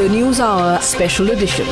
the News Hour Special Edition.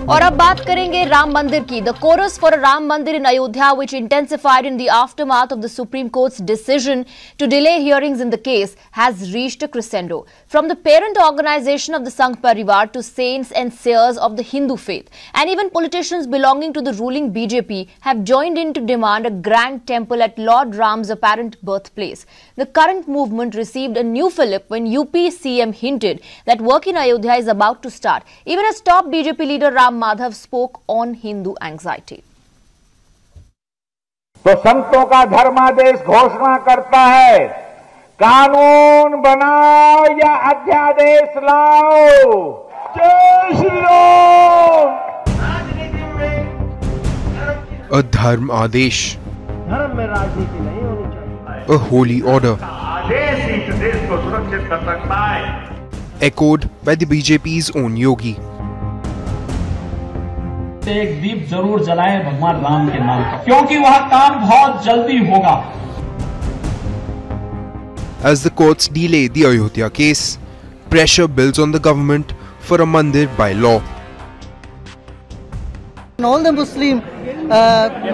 और अब बात करेंगे राम मंदिर की. The chorus for a Ram Mandir in Ayodhya, which intensified in the aftermath of the Supreme Court's decision to delay hearings in the case, has reached a crescendo. From the parent organization of the Sangh Parivar to saints and seers of the Hindu faith, and even politicians belonging to the ruling BJP have joined in to demand a grand temple at Lord Ram's apparent birthplace. The current movement received a new fillip when UP CM hinted that work in Ayodhya is about to start. Even as top BJP leader Ram Madhav spoke on Hindu anxiety. तो संतों का धर्मादेश घोषणा करता है, कानून बनाओ या अध्यादेश लाओ. जय श्री राम. A dharma आदेश, धर्म में राजनीति नहीं होनी चाहिए. a holy order, आदेश ही देश को सुरक्षित कर सकता है. echoed by the BJP's own Yogi. एक दीप जरूर जलाएं भगवान राम के नाम पर, क्योंकि वह काम बहुत जल्दी होगा. As the courts delay the Ayodhya case, pressure builds on the government for a mandir by law. All the Muslim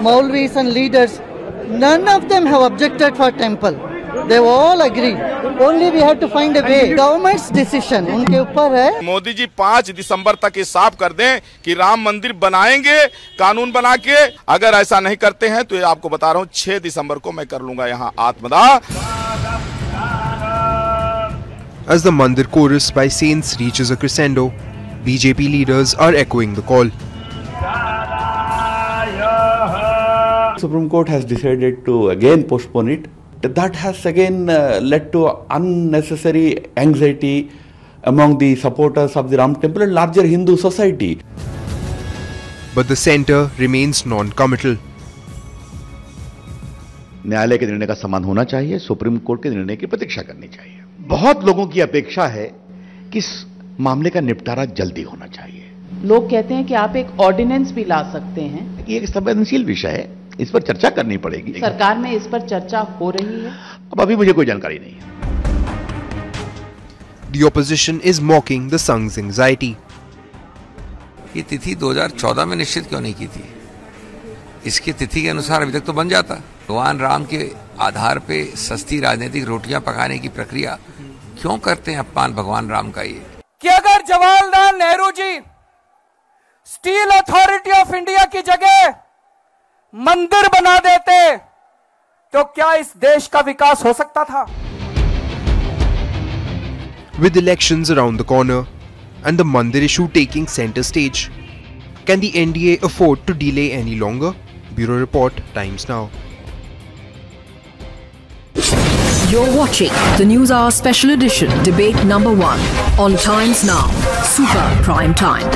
Maulvis and leaders, none of them have objected for temple. They all agree. Only we have to find a way. Government's decision उनके ऊपर है. मोदी जी 5 दिसंबर तक ये साफ कर दें कि राम मंदिर बनाएंगे कानून बना के. अगर ऐसा नहीं करते हैं तो ये आपको बता रहा हूँ 6 दिसंबर को मैं कर लूंगा यहाँ आत्मदाह. As the mandir chorus by saints reaches a crescendo, BJP leaders are echoing the call. Supreme Court has decided to again postpone it. That has again led to unnecessary anxiety among the supporters of the Ram Temple and larger Hindu society. But the centre remains non-committal. न्यायालय के निर्णय का सम्मान होना चाहिए, supreme court के निर्णय की प्रतीक्षा करनी चाहिए. बहुत लोगों की अपेक्षा है कि इस मामले का निपटारा जल्दी होना चाहिए. लोग कहते हैं कि आप एक ऑर्डिनेंस भी ला सकते हैं. ये एक संवेदनशील विषय है, इस पर चर्चा करनी पड़ेगी. सरकार में इस पर चर्चा हो रही है. अब अभी मुझे कोई जानकारी नहीं है. The opposition is mocking the Sangh's anxiety. ये तिथि 2014 में निश्चित क्यों नहीं की थी? इसकी तिथि के अनुसार अभी तक तो बन जाता. भगवान राम के आधार पे सस्ती राजनीतिक रोटियां पकाने की प्रक्रिया क्यों करते हैं अपमान भगवान राम का? ये कि अगर Jawaharlal Nehru ji steel authority of India की जगह मंदिर बना देते तो क्या इस देश का विकास हो सकता था? With elections around the corner and the mandir issue taking centre stage, can the NDA afford to delay any longer? Bureau Report, Times Now. You're watching the News Hour Special Edition, debate number 1 on Times Now, Super Prime Time.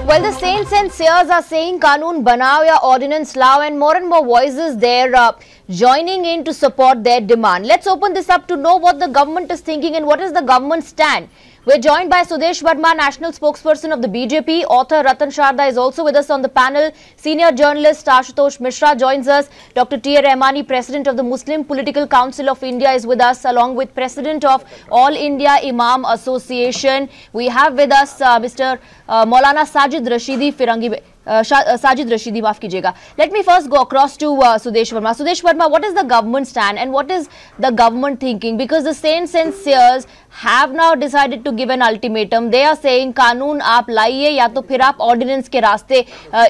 Well, the saints and seers are saying Kanun Banao ya Ordinance Lao, and more voices there joining in to support their demand. Let's open this up to know what the government is thinking and what is the government's stand. We're joined by Sudesh Verma, national spokesperson of the BJP. Author Ratan Sharda is also with us on the panel. Senior journalist Ashutosh Mishra joins us. Dr. T.A. Rahmani, president of the Muslim Political Council of India, is with us, along with president of All India Imam Association. We have with us Mr. Maulana Sajid Rashidi Firangi. Sajid Rashidi, maaf kijiyega. Let me first go across to Sudesh Verma. Sudesh Verma, what is the government stand and what is the government thinking? Because the saints and seers have now decided to give an ultimatum. They are saying कानून आप लाइए या तो फिर आप ordinance के रास्ते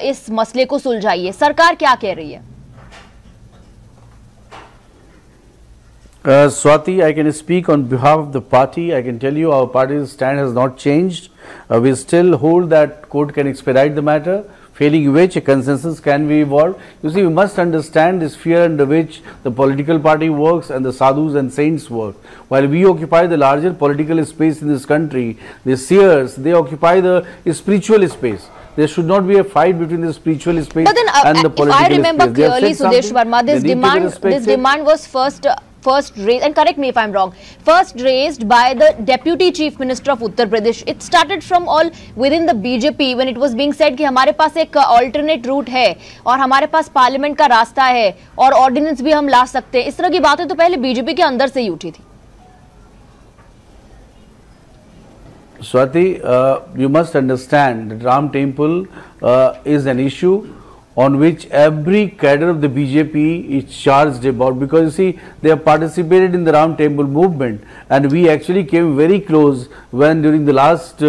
इस मसले को सुलझाइए. सरकार क्या कह रही है? Swati, I can speak on behalf of the party. I can tell you our party's stand has not changed. We still hold that court can expedite the matter, failing which a consensus can be evolved. You see, we must understand the sphere under which the political party works and the sadhus and saints work. While we occupy the larger political space in this country, the seers, they occupy the spiritual space. There should not be a fight between the spiritual space and the political space. But then, if I remember clearly, Sudesh Verma, this demand was first first raised, and correct me if I'm wrong, first raised by the Deputy Chief Minister of Uttar Pradesh. It started from all within the BJP when it was being said कि हमारे पास एक alternate route है और हमारे पास parliament का रास्ता है और ऑर्डिनेंस भी हम ला सकते हैं. इस तरह की बातें तो पहले बीजेपी के अंदर से ही उठी थी. Swati, you must understand that Ram Temple is an issue on which every cadre of the BJP is charged about, because you see they have participated in the Ram Temple movement, and we actually came very close when during the last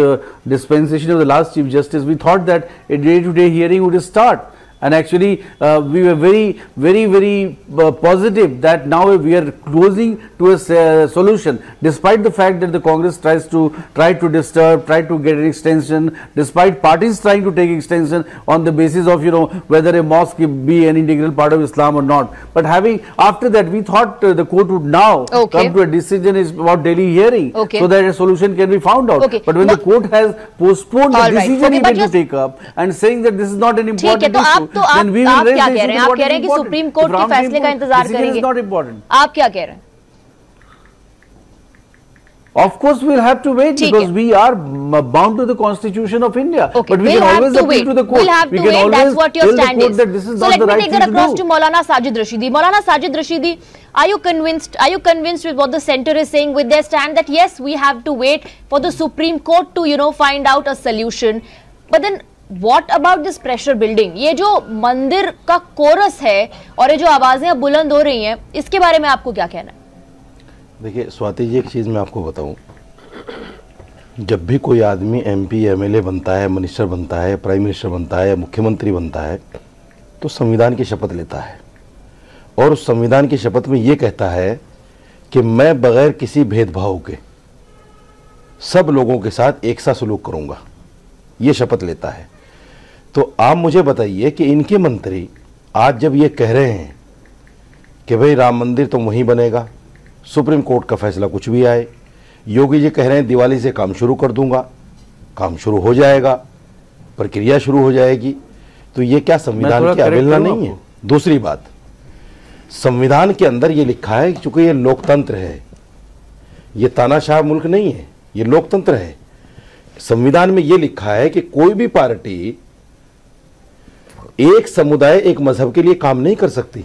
dispensation of the last Chief Justice we thought that a day-to-day hearing would start. And actually we were very positive that now we are closing to a solution, despite the fact that the Congress try to disturb, try to get an extension, despite parties trying to take extension on the basis of, you know, whether a mosque be an integral part of Islam or not. But after that we thought the court would now come to a decision is about daily hearing, so that a solution can be found out. But when the court has postponed the decision even to take up and saying that this is not an important issue, तो आप क्या कह रहे हैं? आप कह रहे हैं कि सुप्रीम कोर्ट के फैसले का इंतजार करेंगे. आप क्या कह रहे हैं? Of course, we'll have to wait because we are bound to the Constitution of India. Okay, but we can always appeal to the court. We'll have to wait. That's what your stand is. That this is so not let the me right take that thing across to to Maulana Sajid Rashidi. Maulana Sajid Rashidi, are you convinced? Are you convinced with what the centre is saying with their stand that yes, we have to wait for the Supreme Court to, you know, find out a solution? But then What about this pressure building? ये जो मंदिर का coarse है और ये जो आवाजें बुलंद हो रही हैं, इसके बारे में आपको क्या कहना है? देखिए स्वाति जी, एक चीज़ मैं आपको बताऊं, जब भी कोई आदमी एमपी एमएलए बनता है, मिनिस्टर बनता है, प्राइम मिनिस्टर बनता है, मुख्यमंत्री बनता है, तो संविधान की शपथ लेता है और उस संविधान की शपथ में ये कहता है कि मैं बगैर किसी भेदभाव के सब लोगों के साथ एक सा सलूक करूंगा, ये शपथ लेता है। तो आप मुझे बताइए कि इनके मंत्री आज जब ये कह रहे हैं कि भाई राम मंदिर तो वहीं बनेगा, सुप्रीम कोर्ट का फैसला कुछ भी आए, योगी जी कह रहे हैं दिवाली से काम शुरू कर दूंगा, काम शुरू हो जाएगा, प्रक्रिया शुरू हो जाएगी, तो ये क्या संविधान की अवहेलना नहीं है? दूसरी बात, संविधान के अंदर ये लिखा है कि चूंकि ये लोकतंत्र है, ये तानाशाह मुल्क नहीं है, ये लोकतंत्र है। संविधान में ये लिखा है कि कोई भी पार्टी एक समुदाय एक मजहब के लिए काम नहीं कर सकती,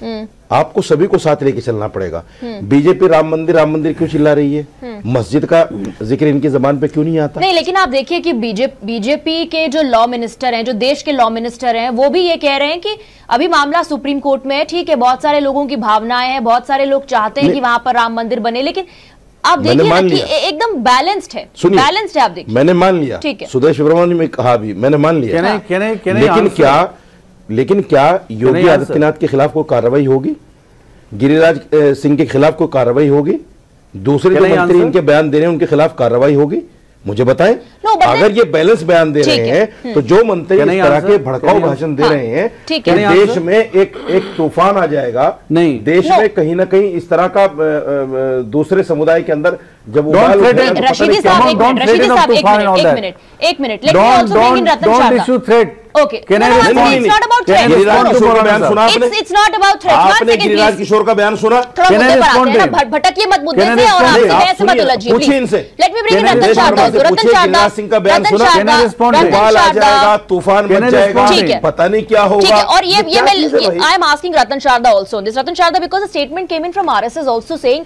आपको सभी को साथ लेके चलना पड़ेगा। बीजेपी राम मंदिर क्यों चिल्ला रही है? मस्जिद का जिक्र इनकी जबान पे क्यों नहीं आता? नहीं, लेकिन आप देखिए कि बीजेपी के जो लॉ मिनिस्टर हैं, जो देश के लॉ मिनिस्टर हैं, वो भी ये कह रहे हैं कि अभी मामला सुप्रीम कोर्ट में है, ठीक है, बहुत सारे लोगों की भावनाएं हैं, बहुत सारे लोग चाहते हैं कि वहां पर राम मंदिर बने, लेकिन आप देखिए ना कि एकदम बैलेंस्ड है, बैलेंस्ड है। आप देखिए, मैंने मान लिया, ठीक है, सुदेश सुब्रमण्यम ने कहा भी, मैंने मान लिया, लेकिन क्या योगी आदित्यनाथ के खिलाफ कोई कार्रवाई होगी? गिरिराज सिंह के खिलाफ कोई कार्रवाई होगी? दूसरे जो मंत्री इनके बयान दे रहे हैं उनके खिलाफ कार्रवाई होगी? मुझे बताएं। अगर ये बैलेंस बयान दे रहे हैं तो जो मंत्री इस तरह के भड़काऊ भाषण दे रहे हैं कि देश में एक तूफान आ जाएगा, नहीं देश में कहीं ना कहीं इस तरह का दूसरे समुदाय के अंदर जब रशीदी साहब एक minute let me also bring in Ratan Sharda. Okay. It's not about threat. Giriraj Kishore का बयान सुना आपने? It's not about threat. आपने गिरिराज किशोर का बयान सुना? भटकिए मत मुद्दे से और आपसे ऐसे मत उलझिए। पूछिए इनसे। Let me bring in रतन शारदा। रतन शारदा सिंह का बयान सुना? बाल आ जाएगा, तूफान मच जाएगा, पता नहीं क्या होगा। ठीक है, और ये मैं I am asking Ratan Sharda also on this. Ratan Sharda, because a statement came in from RSS also saying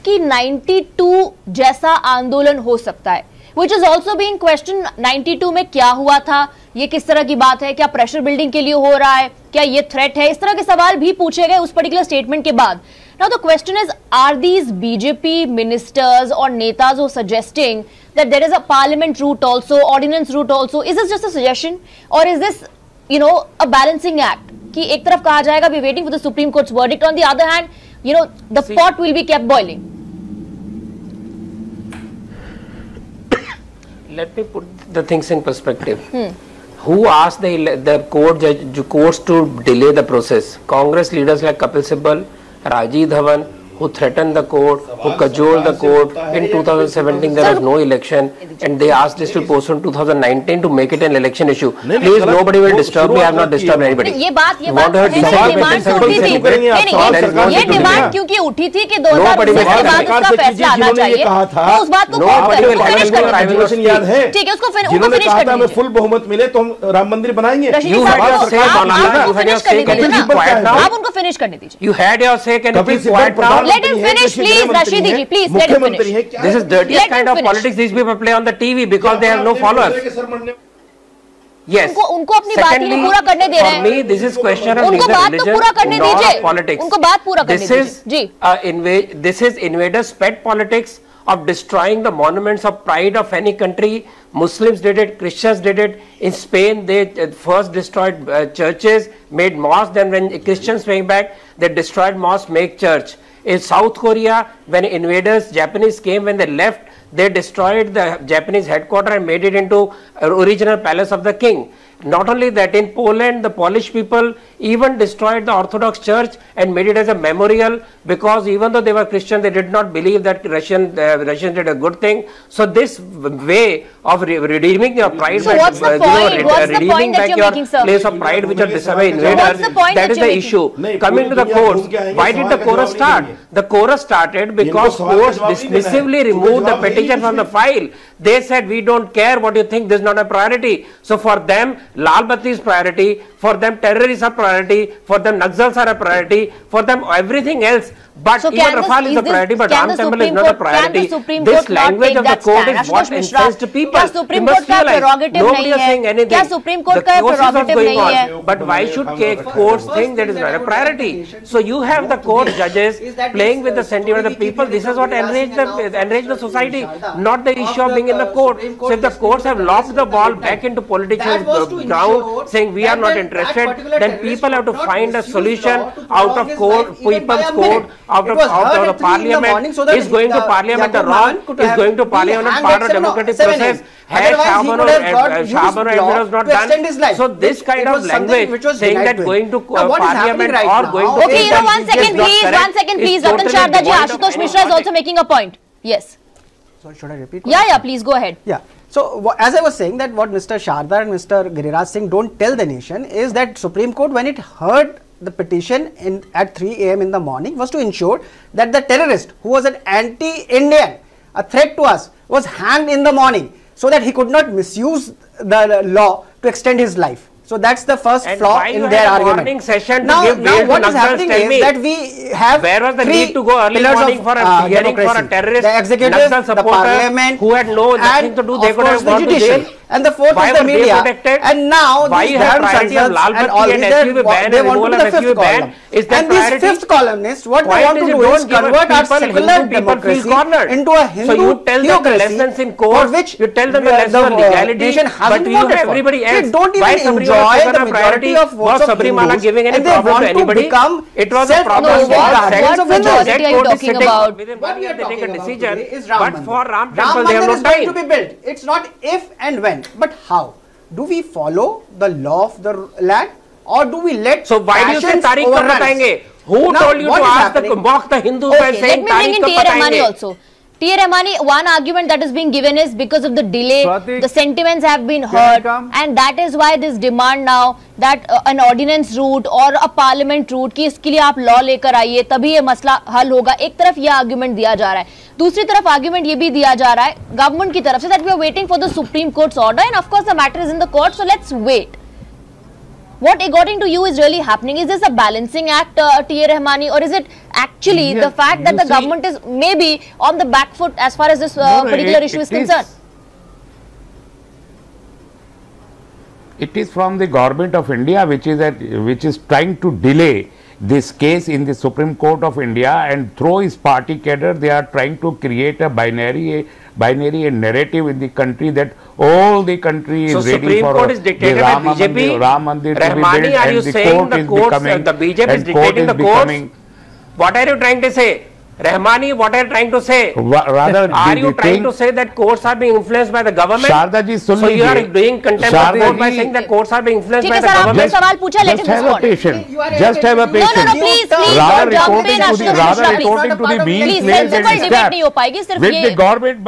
कि 92 जैसा आंदोलन हो सकता है, which is also being questioned। 92 में क्या हुआ था, ये किस तरह की बात है, क्या प्रेशर बिल्डिंग के लिए हो रहा है, क्या ये थ्रेट है, इस तरह के सवाल भी पूछे गए उस पर्टिकुलर स्टेटमेंट के बाद। Now the question is, are these BJP ministers और netas who suggesting that there is a parliament route also, ordinance route also, is this just a suggestion or is this, you know, a balancing act कि एक तरफ कहा जाएगा we waiting for the Supreme Court's verdict, on the other hand, you know, the pot will be kept boiling? Let me put the things in perspective. Who asked the courts to delay the process? Congress leaders like Kapil Sibal, Rajiv Dhawan, who threatened the court, who cajoled the court. In 2017 there was no election, and they asked this to be postponed 2019 to make it an election issue. Please, nobody will disturb me. I have not disturbed anybody. ये बात demand उठी थी, ये demand क्योंकि उठी थी कि 2019 के बाद उसका फैसला आना चाहिए, तो उस बात को फिनिश करने, ठीक है, उसको फिनिश करने में फुल बहुमत मिले तो हम राम मंदिर बनाएंगे। आप उनको फिनिश करने दीजिए। You had your say. Can you keep quiet now? Let him finish, please, Rashidi ji. Please let him finish. This is dirtiest kind of politics these people play on the TV because they have no followers. Yes. उनको अपनी बात ही नहीं पूरा करने दे रहे हैं। For me, this is question of उनको बात तो पूरा करने दीजिए। politics. उनको बात पूरा करने दीजिए। जी। This is invaders' pet politics of destroying the monuments of pride of any country. Muslims did it, Christians did it. In Spain, they first destroyed churches, made mosques. Then when Christians came back, they destroyed mosques, make church. In South Korea, when invaders, Japanese came, when they left, they destroyed the Japanese headquarters and made it into original palace of the king. Not only that, in Poland, the Polish people even destroyed the Orthodox Church and made it as a memorial, because even though they were Christian, they did not believe that Russians did a good thing. So this way of redeeming your pride, so what's the point? What's the point that you're making, sir? Place of pride which are disobeying invaders, that is the issue. Coming to the courts, why did the chorus start? The chorus started because courts dismissively removed the petition from the file. They said, we don't care what you think, this is not a priority. So for them, Lal Batti is priority, for them terrorists are priority, for them Naxals are a priority, for them everything else. But so even Rafale is a priority, but Ram Temple is not a priority. This language of the court is what incensed people. You must realize, nobody is saying anything. The process is going on. But why should courts think that is not a priority? So you have the court judges playing with the sentiment of the people. This is what enraged the society, not the issue of being in the court. So if the courts have lobbed the ball back into politicians' ground, saying we are not interested, then people have to find a solution out of court, people's court, out of the parliament. Is going to parliament the wrong, is going to parliament part of democratic process. Has Shahbano not done? So this kind of language saying that going to parliament or going to... Okay, one second please, Ratan Sharda ji, Ashutosh Mishra is also making a point. Yes. Sorry, should I repeat? Yeah, please go ahead. Yeah. So as I was saying, that what Mr. Sharda and Mr. Giriraj Singh don't tell the nation is that Supreme Court, when it heard the petition at 3 AM in the morning, was to ensure that the terrorist who was an anti-Indian, a threat to us, was hanged in the morning, so that he could not misuse the law to extend his life. So that's the first flaw in their argument. Now what is happening is that we have three to go early morning for a hearing for a terrorist, the executive, the parliament, who had nothing to do, they could have gone to jail. And the fourth is the media. And now these damn censors and all these, they want to the fifth column. And these fifth columnists, what they want to do is convert our secular democracy into a Hindu theocracy, for which you tell them the lesson of legality, but you have everybody else. They don't even enjoy the majority of votes of Hindus, and they want to become self-guardians of Hindus. What are you talking about? What we are talking about today is Ram Mandir. Ram Mandir is going to be built. It's not if and when, but how. Do we follow the law of the land, or do we let so why do you say Tariq kab batayenge? Who told you to ask the mock the Hindus by saying Tariq kab batayenge? Also. T.A. Rahmani, one argument that is being given is because of the delay, the sentiments have been heard, and that is why this demand now that an ordinance route or a parliament route कि इसके लिए आप law लेकर आइए तभी ये मसला हल होगा. एक तरफ ये argument दिया जा रहा है, दूसरी तरफ argument ये भी दिया जा रहा है government की तरफ से that we are waiting for the Supreme Court's order, and of course the matter is in the court, so let's wait. What according to you is really happening? Is this a balancing act, T.A. Rahmani, or is it actually the fact that the government is maybe on the back foot as far as this particular issue is concerned? It is from the government of India which is trying to delay this case in the Supreme Court of India, and through his party cadre they are trying to create a binary narrative in the country that all the country is ready for the Ram Mandir to be built, and the court is becoming, the BJP is dictating the courts. What are you trying to say? Rahmani, what are you trying to say? Rather, are you trying to say that courts are being influenced by the government? Sharda ji, so you are doing contempt of court by saying that courts are being influenced by the government? सवाल पूछा, let him respond. Just have a patience. No, please, rather retorting to the means placed and steps which the government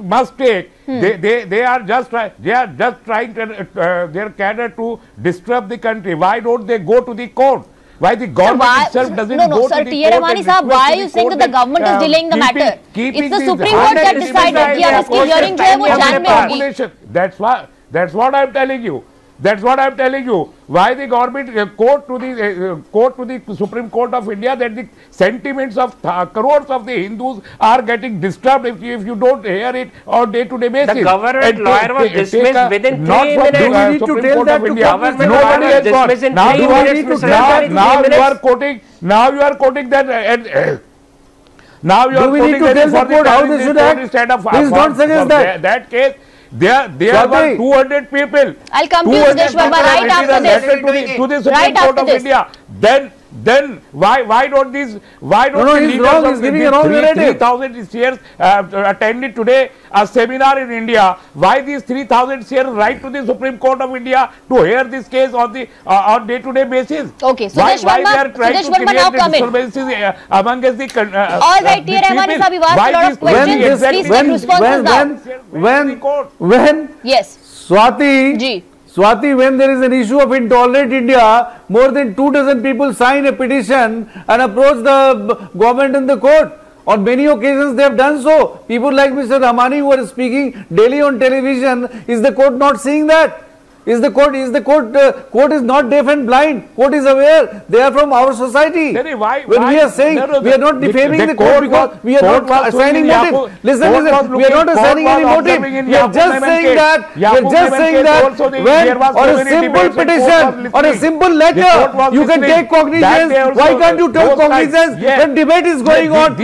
must take. They are just trying their cadre to disrupt the country. Why don't they go to the court? Why the government itself doesn't go to the court? No, sir, T.A. Rahmani sahab, why are you saying that the government is delaying the matter? It's the Supreme Court that decided कि अब इसकी hearing जो है वो जान में होगी. That's what I'm telling you. That's what I'm telling you. Why the government quote to the Supreme Court of India that the sentiments of crores of the Hindus are getting disturbed if you don't hear it on day-to-day basis. The government lawyer was dismissed within 3 minutes. Do we need to tell that to government? Nobody has got. Now you are quoting. Now you are quoting that. Now you are quoting that for the how they should act. Please don't suggest that. That case. There were 200 people. I'll come to you, Sudesh Verma, right after this. To the Supreme Court of India. Then why don't these leaders of the 3,000 shares attended today a seminar in India? Why these 3,000 shares write to the Supreme Court of India to hear this case on day-to-day basis? Okay, Sudesh Verma now come in. Among the all right, T.A. Rahmani sahab, you asked a lot of questions. Please take responses now. When yes, Swati, when there is an issue of intolerant India, more than 24 people sign a petition and approach the government in the court. On many occasions they have done so. People like Mr. Rahmani who are speaking daily on television, is the court not seeing that? Court is not deaf and blind. Court is aware. They are from our society. When we are saying we are not defaming the court because we are not assigning motive. Listen, we are not assigning any motive. We are just saying that when on a simple petition, on a simple letter, you can take cognizance. Why can't you take cognizance when debate is going on?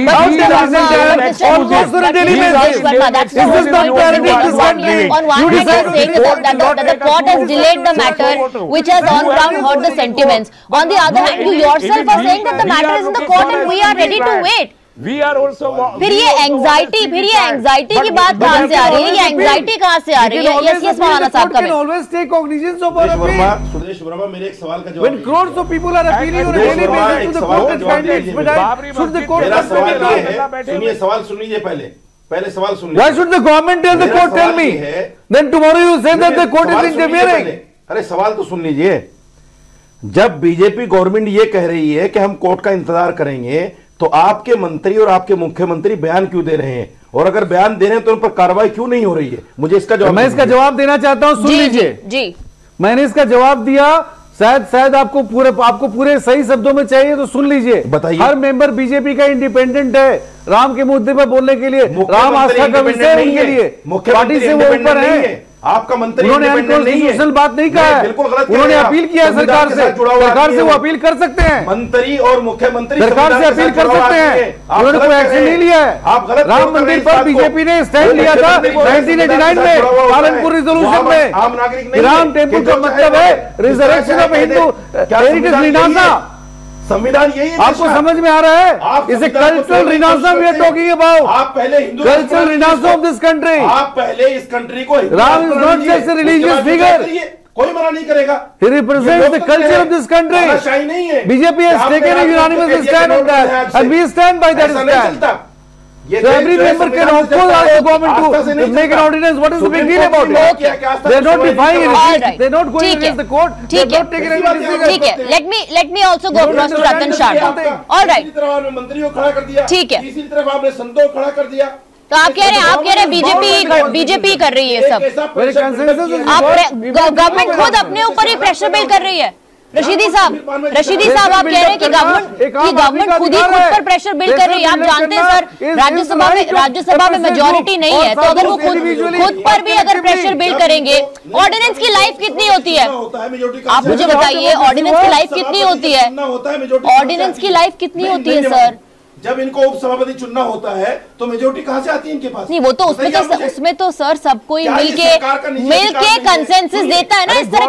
Almost on a daily basis. Is this not parenting this country? On one hand, you are saying that the court has delayed the matter, which has on ground hurt the sentiments. On the other hand, you yourself are saying that the matter is in the court and we are ready to wait. We are also. फिर ये anxiety की बात कहाँ से आ रही है? ये anxiety कहाँ से आ रही है? Yes, मौलाना साहब का. Can always take cognizance of our appeal. Sudesh Verma, मेरे एक सवाल का जवाब. When crores of people are appealing on a daily basis to the court and find expedite, should the court सुनिए, सवाल सुन लीजिए पहले सवाल सुन लीजिए. Why should the government tell the court tell me? Then tomorrow you say that the court is interfering. अरे सवाल तो सुन लीजिए. जब बीजेपी गवर्नमेंट ये कह रही है कि हम कोर्ट का इंतजार करेंगे, तो आपके मंत्री और आपके मुख्यमंत्री बयान क्यों दे रहे हैं? और अगर बयान दे रहे हैं तो उन पर कार्रवाई क्यों नहीं हो रही है? मुझे इसका जवाब. मैं इसका जवाब देना चाहता हूं, सुन लीजिए. जी, मैंने इसका जवाब दिया. शायद आपको पूरे सही शब्दों में चाहिए तो सुन लीजिए. बताइए. हर मेंबर बीजेपी का इंडिपेंडेंट है राम के मुद्दे पर बोलने के लिए. राम आस्था का विषय है उनके लिए. पार्टी से वो ऊपर है. आपका मंत्री उन्होंने अनकॉन्स्टिट्यूशनल बात नहीं कहा है. बिल्कुल गलत. उन्होंने अपील किया है सरकार से वो अपील कर सकते हैं. मंत्री और मुख्यमंत्री सरकार से अपील कर सकते हैं. उन्होंने कोई एक्शन नहीं लिया है. आप गलत. राम मंदिर पर बीजेपी ने स्टैंड लिया था 1989 में पालनपुर रिजोल्यूशन में. आम नागरिक नहीं. राम टेम्पल का मतलब है रिजरेक्शन ऑफ हिंदू हेरिटेज रिनासा. संविधान यही है. आपको समझ में आ रहा है? इसे cultural renaissance we are talking about. आप पहले Hindu cultural renaissance of this country. आप पहले इस कंट्री को Ram is not just a religious figure. कोई मना नहीं करेगा. He represents the culture of this country. नहीं है. BJP has taken a unanimous stand on that, and we stand by that stand. So every member can of course ask the government to make an ordinance. What is the big deal about it? They are not defying anything. They are not going against the court. They are not taking any decision. ठीक है. Let me also go across to Ratan Sharda. All right. दूसरी तरफ आपने मंत्रियों खड़ा कर दिया. ठीक है. तीसरी तरफ आपने संतों खड़ा कर दिया. तो आप कह रहे हैं बीजेपी कर रही है सब. गवर्नमेंट खुद अपने ऊपर ही प्रेशर बिल्ड कर रही है. रशीदी साहब आप कह रहे हैं कि गवर्नमेंट खुद पर प्रेशर बिल्ड कर रही है. आप जानते हैं सर, राज्यसभा में मेजॉरिटी नहीं है, तो अगर वो खुद पर भी अगर प्रेशर बिल्ड करेंगे, ऑर्डिनेंस की लाइफ कितनी होती है? आप मुझे बताइए, ऑर्डिनेंस की लाइफ कितनी होती है? ऑर्डिनेंस की लाइफ कितनी होती है सर? जब इनको उपसभापति चुनना होता है तो मेजोरिटी कहां से आती है इनके पास? नहीं, वो तो उसमें तो सर सब कोई मिलके कंसेंसस देता है ना। इस तरह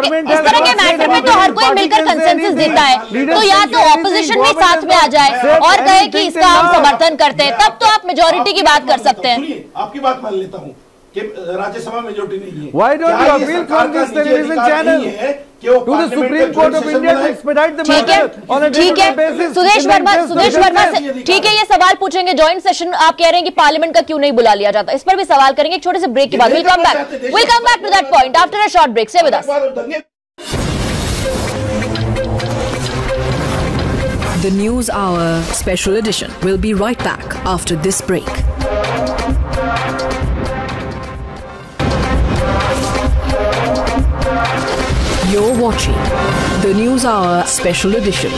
के मैटर में तो हर कोई मिलकर कंसेंसस देता है। तो या तो ऑपोजिशन भी साथ में आ जाए और कहे कि इसका हम समर्थन करते हैं, तब तो आप मेजोरिटी की बात कर सकते हैं। आपकी बात मान लेता हूँ कि राज्यसभा मेजोरिटी नहीं है। Why don't you appeal from this television channel to the Supreme Court of India to expedite the matter on a day-to-day basis? Sudesh Verma से ठीक है, ये सवाल पूछेंगे जॉइंट सेशन। आप कह रहे हैं कि पार्लियामेंट का क्यों नहीं बुला लिया जाता, इस पर भी सवाल करेंगे एक छोटे से ब्रेक के बाद। We'll come back to that point after a short break. Stay with us. The News Hour Special Edition will be right back after this break. You're watching the News Hour Special Edition.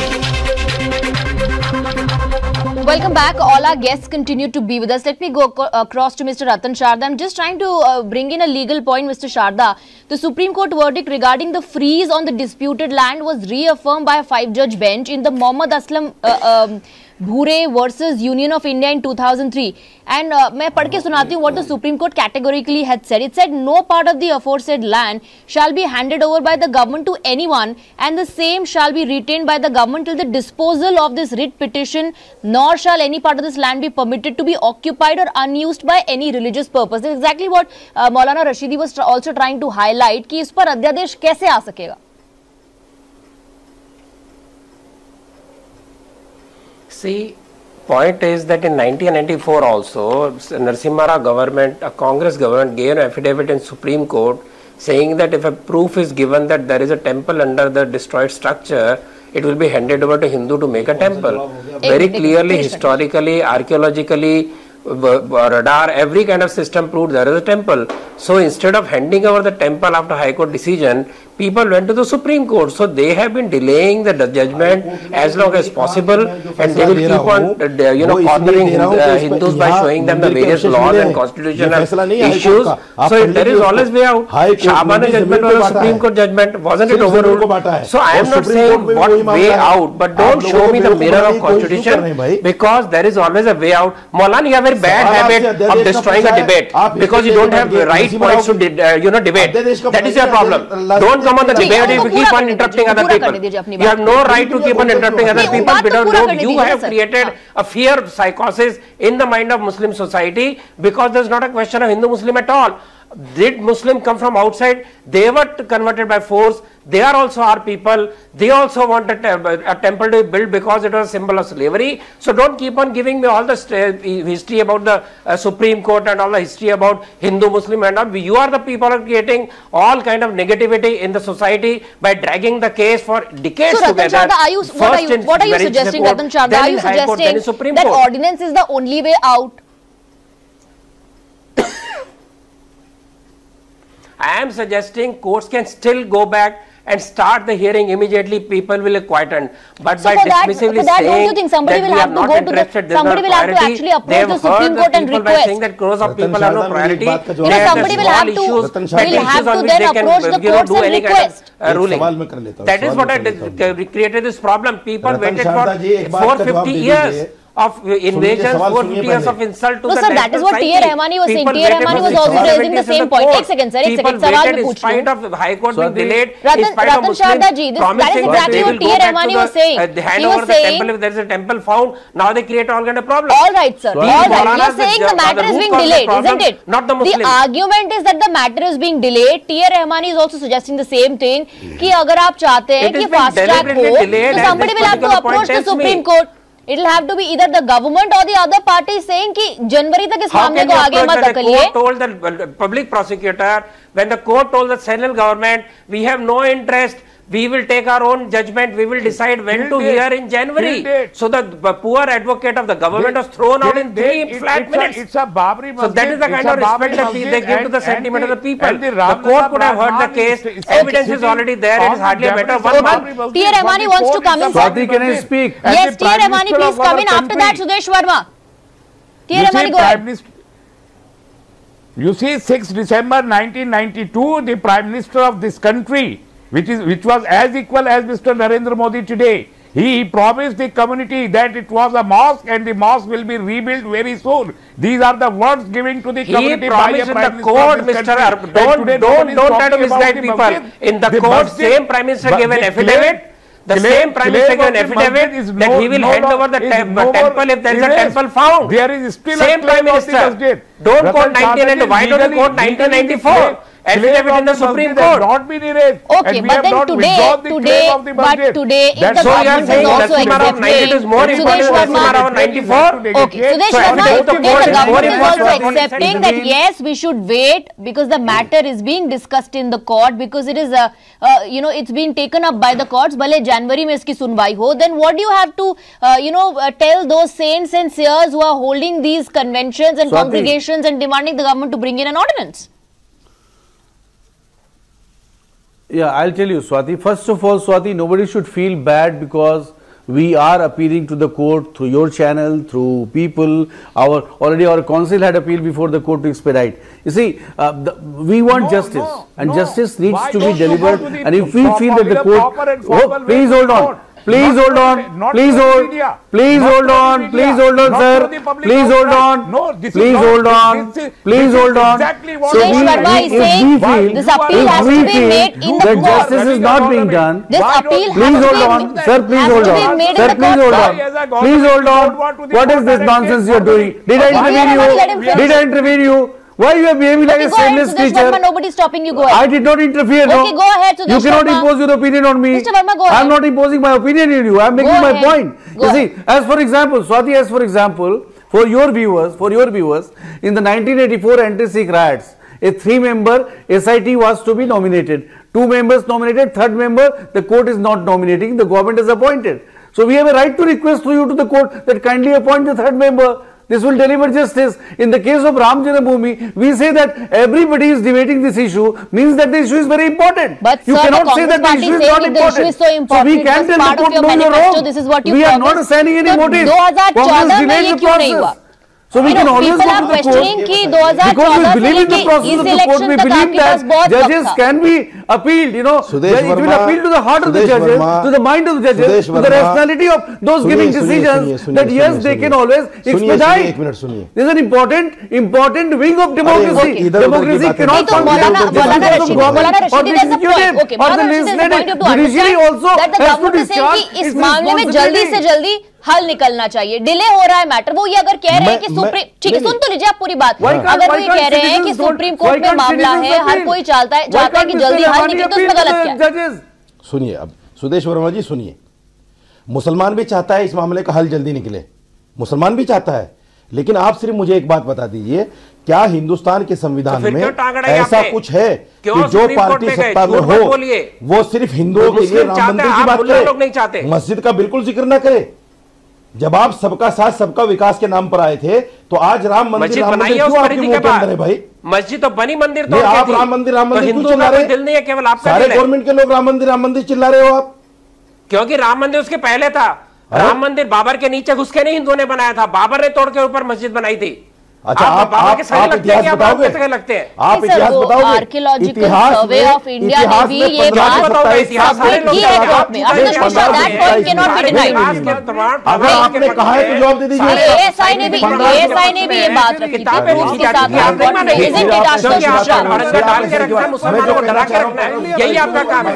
Welcome back. All our guests continue to be with us. Let me go across to Mr. Ratan Sharda. I'm just trying to bring in a legal point, Mr. Sharda. The Supreme Court verdict regarding the freeze on the disputed land was reaffirmed by a 5-judge bench in the Mohammad Aslam Bhure versus Union of India in 2003. And मैं पढ़ के सुनाती हूँ what the Supreme Court categorically had said. It said no part of the aforesaid land shall be handed over by the government to anyone, and the same shall be retained by the government till the disposal of this writ petition, nor shall any part of this land be permitted to be occupied or unused by any religious purpose. This is exactly what Maulana Rashidi was also trying to highlight कि इस पर अध्यादेश कैसे आ सकेगा? See, point is that in 1994 also, Narasimha Rao government, a Congress government gave an affidavit in Supreme Court saying that if a proof is given that there is a temple under the destroyed structure, it will be handed over to Hindu to make a temple. Very clearly, historically, archaeologically, radar, every kind of system proved there is a temple. So instead of handing over the temple after High Court decision, people went to the Supreme Court. So they have been delaying the judgment as long as possible, and they will keep on, cornering Hindus by showing them the various laws and constitutional issues. So there is always way out. Shahbana judgment was a Supreme Court judgment, wasn't it overruled? So I am not saying what way out, but don't show me the mirror of constitution, because there is always a way out. Maulana, you have a very bad habit of destroying a debate because you don't have the right points to debate. That is your problem. Don't come on the debate if you keep on interrupting other people. You have no right to keep on interrupting other people because you have created a fear psychosis in the mind of Muslim society, because there is not a question of Hindu-Muslim at all. Did Muslim come from outside? They were converted by force. They are also our people. They also wanted a temple to be built because it was a symbol of slavery. So don't keep on giving me all the history about the Supreme Court and all the history about Hindu-Muslim and all. You are the people who are creating all kind of negativity in the society by dragging the case for decades together. So Ratan Sharda, what are you suggesting, Ratan Sharda? Are you suggesting that ordinance is the only way out? I am suggesting courts can still go back and start the hearing immediately. People will quieten. But so by dismissively saying don't you think somebody will have to go to the, somebody will have to actually approach the Supreme Court and request? Saying that crores of people have no priority. Somebody will have to then approach the courts and request. Ruling. That is what I created this problem. People waited for 450 years of invasions, 450 years of insult to the sir, that is what T.A. Rahmani was saying. T.A. Rahmani was also raising the same point. Ek second, sir. In spite of High Court being delayed, in spite of Muslims promising that they will go back to the hand over the temple if there is a temple found. Now they create all kind of problems. All right, sir. All right. You are saying the matter is being delayed, isn't it? Not the Muslims. The argument is that the matter is being delayed. T.A. Rahmani is also suggesting the same thing. कि अगर आप चाहते हैं कि fast track हो, तो somebody will have to approach the Supreme Court. It will have to be either the government or the other party saying कि जनवरी तक इस मामले को आगे मत धकेलिए. Told the public prosecutor, when the court told the central government, we have no interest, we will take our own judgment, we will decide when to hear in January. So the poor advocate of the government was thrown out in 3 flat minutes. It's a Babri Masjid. So that is the kind of respect that they give to the sentiment of the people. The court could have heard the case. Evidence is already there. It is hardly a matter of 1 month. T.A. Rahmani wants to come in. Swati, can I speak? Yes, T.A. Rahmani, please come in. After that, Sudesh Verma. T.A. Rahmani, go ahead. You see, 6 December 1992, the Prime Minister of this country, which was as equal as Mr. Narendra Modi today, He promised the community that it was a mosque and the mosque will be rebuilt very soon. These are the words given to the community. He promised in the court, Mr. Don't try to misguide people. In the court, same Prime Minister gave an affidavit. The same Prime Minister gave an affidavit that he will hand over the temple if there is a temple found. There is still same Prime Minister. Don't quote 1990. Why don't you quote 1994? Affidavit in the Supreme Court. Not been erased. Okay, but then today, if the government is also accepting, is more important than around 94. Okay, Sudesh Verma, today the government is also accepting that yes, we should wait because the matter is being discussed in the court because it is it's being taken up by the courts. Bhale January mein iski sunwai ho, then what do you have to tell those saints and seers who are holding these conventions and congregations and demanding the government to bring in an ordinance? Yeah, I'll tell you, Swati. First of all, Swati, nobody should feel bad because we are appealing to the court through your channel, through people. Already our council had appealed before the court to expedite. You see, we want justice, and justice needs to be delivered. And if we feel that the court, please hold on. Please hold on. Please hold. Please hold on. Please hold on, sir. Please hold on. Please hold on. Please hold on. Sudesh Verma is saying this appeal has to be made in the court. Justice is not being done. This appeal please hold on, sir. Please hold on. Sir, please hold on. Please hold on. What is this nonsense you are doing? Did I intervene you? Did I intervene you? Why you are behaving like a shameless creature? Nobody is stopping you. Go ahead. I did not interfere. Okay, go ahead. Sudesh You cannot Verma. impose your opinion on me. Mr. Verma, go ahead. I am not imposing my opinion on you. I am making my point. Go you see, as for example, Swati, as for example, for your viewers, in the 1984 anti-Sikh riots, a 3-member SIT was to be nominated. 2 members nominated, 3rd member the court is not nominating, the government has appointed. So we have a right to request to you to the court that kindly appoint the 3rd member. This will deliver justice. In the case of Ram Janmabhoomi, we say that everybody is debating this issue, means that the issue is very important. But you sir, cannot say that the issue is not important. The issue is so important. So we can tell the court, no, you're wrong. This is what you we are promised. not assigning any motive. 2014 में ये क्यों नहीं हुआ? So we can always people go are to the questioning court कि because 2014 we believe in the process of the court. We believe that judges can be appealed. You know, it will appeal to the heart of the judges, to the mind of the judges, to the rationality of those giving decisions. That yes, they can always expedite. This is an important wing of democracy. Democracy cannot function or the executive or the legislative. Judiciary also has to discharge its responsibility. हल निकलना चाहिए. Delay हो रहा है matter. वो ये अगर कह रहे हैं कि सुप्रीम, ठीक है, सुन तो लीजिए आप पूरी बात. अगर वो ये कह रहे हैं कि सुप्रीम कोर्ट में मामला है, हर कोई चाहता है कि जल्दी हल निकले, तो उसमें गलत क्या है? सुनिए, अब सुदेश वर्मा जी सुनिए, मुसलमान भी चाहता है इस मामले का हल जल्दी निकले, मुसलमान भी चाहता है, लेकिन आप सिर्फ मुझे एक बात बता दीजिए, क्या हिंदुस्तान के संविधान में ऐसा कुछ है कि जो पार्टी सत्ता में हो वो सिर्फ हिंदुओं के लिए राम मंदिर की बात करे, मस्जिद का बिल्कुल जिक्र ना करे? जब आप सबका साथ सबका विकास के नाम पर आए थे तो आज राम मंदिर क्यों आपके मुंह के अंदर है भाई? मस्जिद तो बनी, मंदिर तो आप राम मंदिर क्यों चिल्ला रहे? दिल नहीं है, केवल आपका सारे गवर्नमेंट के लोग राम मंदिर चिल्ला रहे हो आप, क्योंकि राम मंदिर उसके पहले था. राम मंदिर बाबर के नीचे घुस के नहीं हिंदुओं ने बनाया था, बाबर ने तोड़ के ऊपर मस्जिद बनाई थी. अच्छा, आप इतिहास बताओगे? आप इतिहास बताओगे? आर्कियोलॉजिकल सर्वे ऑफ इंडिया ने भी ये बात की है कोर्ट में. That point can not be denied. अगर आपने कहा है तो जवाब दे दीजिए. एएसआई ने भी ये बात रखी थी प्रूफ के साथ. Isn't it Ashutosh Mishra? मुसलमानों को डरा के रखना है, यही आपका काम है.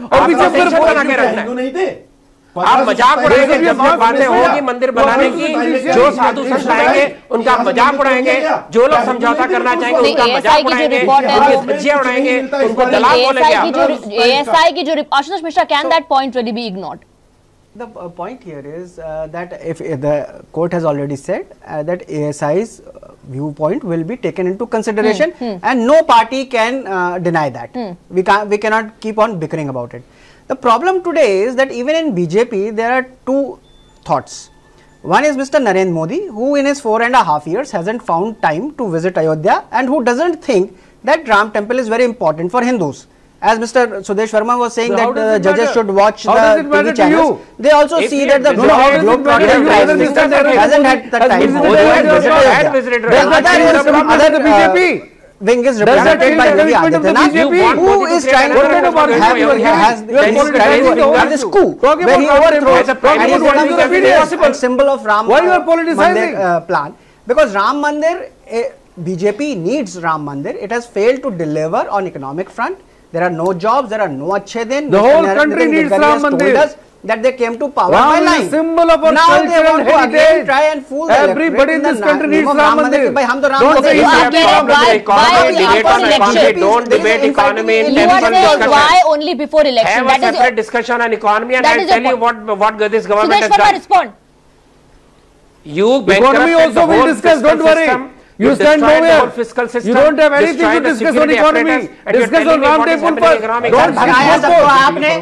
और पीछे फिर बना के रखना है. आप मजाक उड़ाएंगे जब बातें होगी मंदिर बनाने की, जो साधु संत आएंगे उनका मजाक उड़ाएंगे, जो लोग समझौता करना चाहेंगे उनका मजाक उड़ाएंगे, उनकी धज्जियां उड़ाएंगे, उनको दलाल बोलेंगे. एएसआई की जो Ashutosh Mishra, can that point really be ignored? The point here is that if the court has already said that ASI's viewpoint will be taken into consideration and no party can deny that. We cannot keep on bickering about it. The problem today is that even in BJP there are two thoughts. One is Mr. Narendra Modi, who in his 4.5 years hasn't found time to visit Ayodhya and who doesn't think that Ram temple is very important for Hindus. As Mr. Sudesh Verma was saying, so that judges should watch the TV channels. They also see that the hasn't had the time. BJP. wing is represented by Yogi Adityanath, who is trying to have this coup where he overthrows a symbol of Ram Mandir plan. Because Ram Mandir, BJP needs Ram Mandir. It has failed to deliver on economic front. There are no jobs, there are no achhe din. The whole country needs Ram Mandir. That they came to power by line. Symbol of our now culture they want and to heritage. again try and fool the Everybody in this country needs Ram Mandir. Don't debate economy in temple discussion. Why only before election? Have a separate discussion on economy, and I'll tell you what this government has done. Respond. You economy also will discuss. Don't worry. You stand nowhere. You don't have anything to discuss on economy. Discuss on Ram Temple first. Don't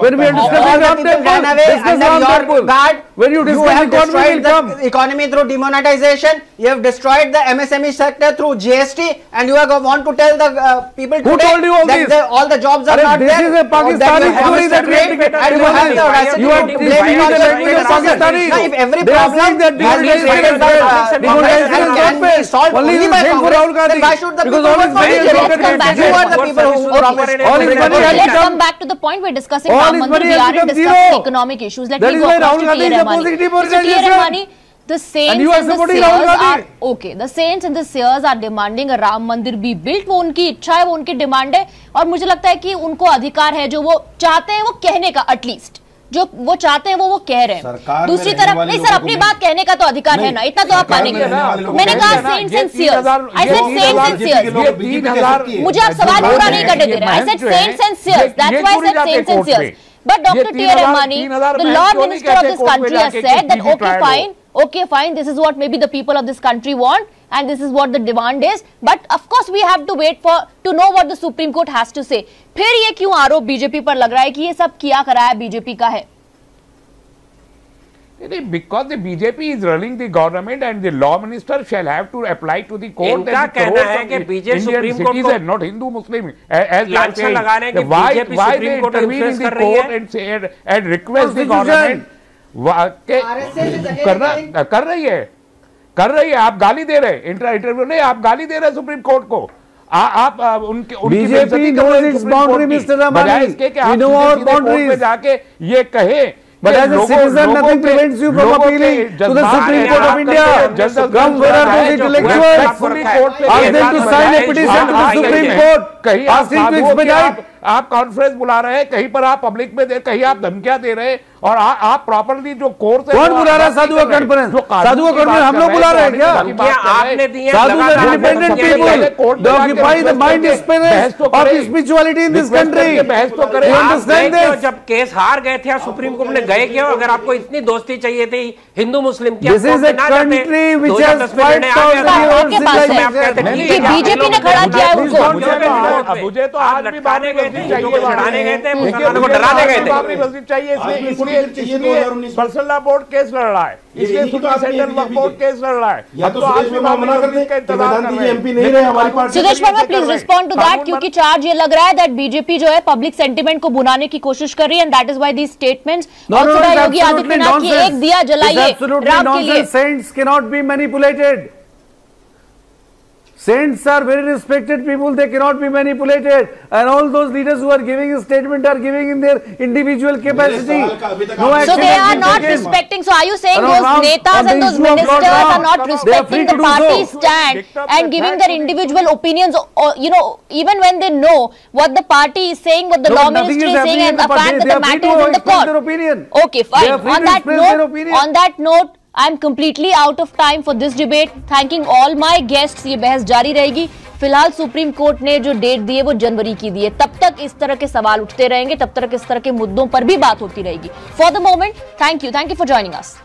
when we are discussing Ram Temple, discuss Ram Temple. When you discuss economy, will come. Economy through demonetization. You have destroyed the MSME sector through GST, and you want to tell the people today that all the jobs are not there. This is a Pakistani story that we have to get. And you have the audacity to blame it on the Pakistanis. If every problem has been solved only by Congress, then why should the people vote for BJP? You are the people who promised. Let's come back to the point. We're discussing Ram Mandir. We aren't discussing economic issues. Let me go across to T.R. Rahmani. The Saints and the Seers are okay. The Saints and the Seers are demanding a Ram Mandir be built. वो उनकी इच्छा है, वो उनकी demand है, और मुझे लगता है कि उनको अधिकार है जो वो चाहते हैं वो कहने का, एटलीस्ट जो वो चाहते हैं वो कह रहे हैं। दूसरी तरफ नहीं सर, अपनी बात कहने का तो अधिकार है ना, इतना तो आप मानेंगे। मैंने कहा saints and seers, I said saints and seers. मुझे आप सवाल पूरा नहीं करने दे रहे। I said saints and seers, that's why I said saints and seers. But Dr. T.R. Rahmani, the Law Minister of this country has said that okay fine, this is what maybe the people of this country want and this is what the demand is, but of course we have to wait to know what the Supreme Court has to say. फिर ये क्यों आरोप BJP पर लग रहा है कि ये सब किया कराया बीजेपी का है? Because the BJP is running the government and the law minister shall have to apply to the court. इनका कहना है कि बीजेपी सुप्रीम कोर्ट को not Hindu Muslim लांछन लगा रहे हैं कि बीजेपी सुप्रीम कोर्ट इन्फ्लुएंस कर रही है and request the government कर रही है। आप गाली दे रहे इंटरव्यू नहीं, आप गाली दे रहे सुप्रीम कोर्ट को। आप उनकी BJP knows its boundary, Mr. Rahmani. We know our boundaries. जाके ये कहे But as a citizen, nothing prevents you from appealing to the Supreme Court of India. Come, where are those intellectuals? Ask them to sign a petition to the Supreme Court. Asking to expedite. आप conference बुला रहे हैं, कहीं पर आप public में दे, कहीं आप धमकियां दे रहे हैं, और आप प्रॉपर्ली जो कोर्स कौन बुला रहा है? साधु का कॉन्फ्रेंस, साधु का कॉन्फ्रेंस हम लोग बुला रहे हैं क्या? आपने दिए sadhu the independent people, they occupy the mind space of spirituality in this country. You understand this? जब केस हार गए थे सुप्रीम कोर्ट ने गए क्यों? अगर आपको इतनी दोस्ती चाहिए थी हिंदू मुस्लिम की, this is a country which has 5,000 years BJP ने खड़ा किया है उनको। मुझे तो आज भी लटकाने गए थे, लड़ाने गए थे, मुसलमानों को डराने गए थे। चाहिए इसलिए पर्सनल लॉ बोर्ड केस लड़ रहा है, इसलिए सेंट्रल लॉ बोर्ड केस लड़ रहा है। Sudesh Verma please respond to that, क्योंकि चार्ज ये लग रहा है दैट बीजेपी जो है पब्लिक सेंटिमेंट को बुनाने की कोशिश कर रही है, and that is why these statements. Yogi Adityanath की एक दिया जलाइए राम के लिए। Saints cannot be manipulated. Saints are very respected people, they cannot be manipulated, and all those leaders who are giving a statement are giving in their individual capacity. No action. So they are not respecting, so are you saying those netas and those ministers are not respecting the party stand and giving their individual opinions, or, you know, even when they know what the party is saying, what the law ministry is saying, and the fact that the matter is in the court? Okay, fine. On that note, I'm completely out of time for this debate. Thanking all my guests. ये बहस जारी रहेगी। फिलहाल supreme court ने जो date दी है वो जनवरी की दी है, तब तक इस तरह के सवाल उठते रहेंगे, तब तक इस तरह के मुद्दों पर भी बात होती रहेगी। For the moment, thank you for joining us.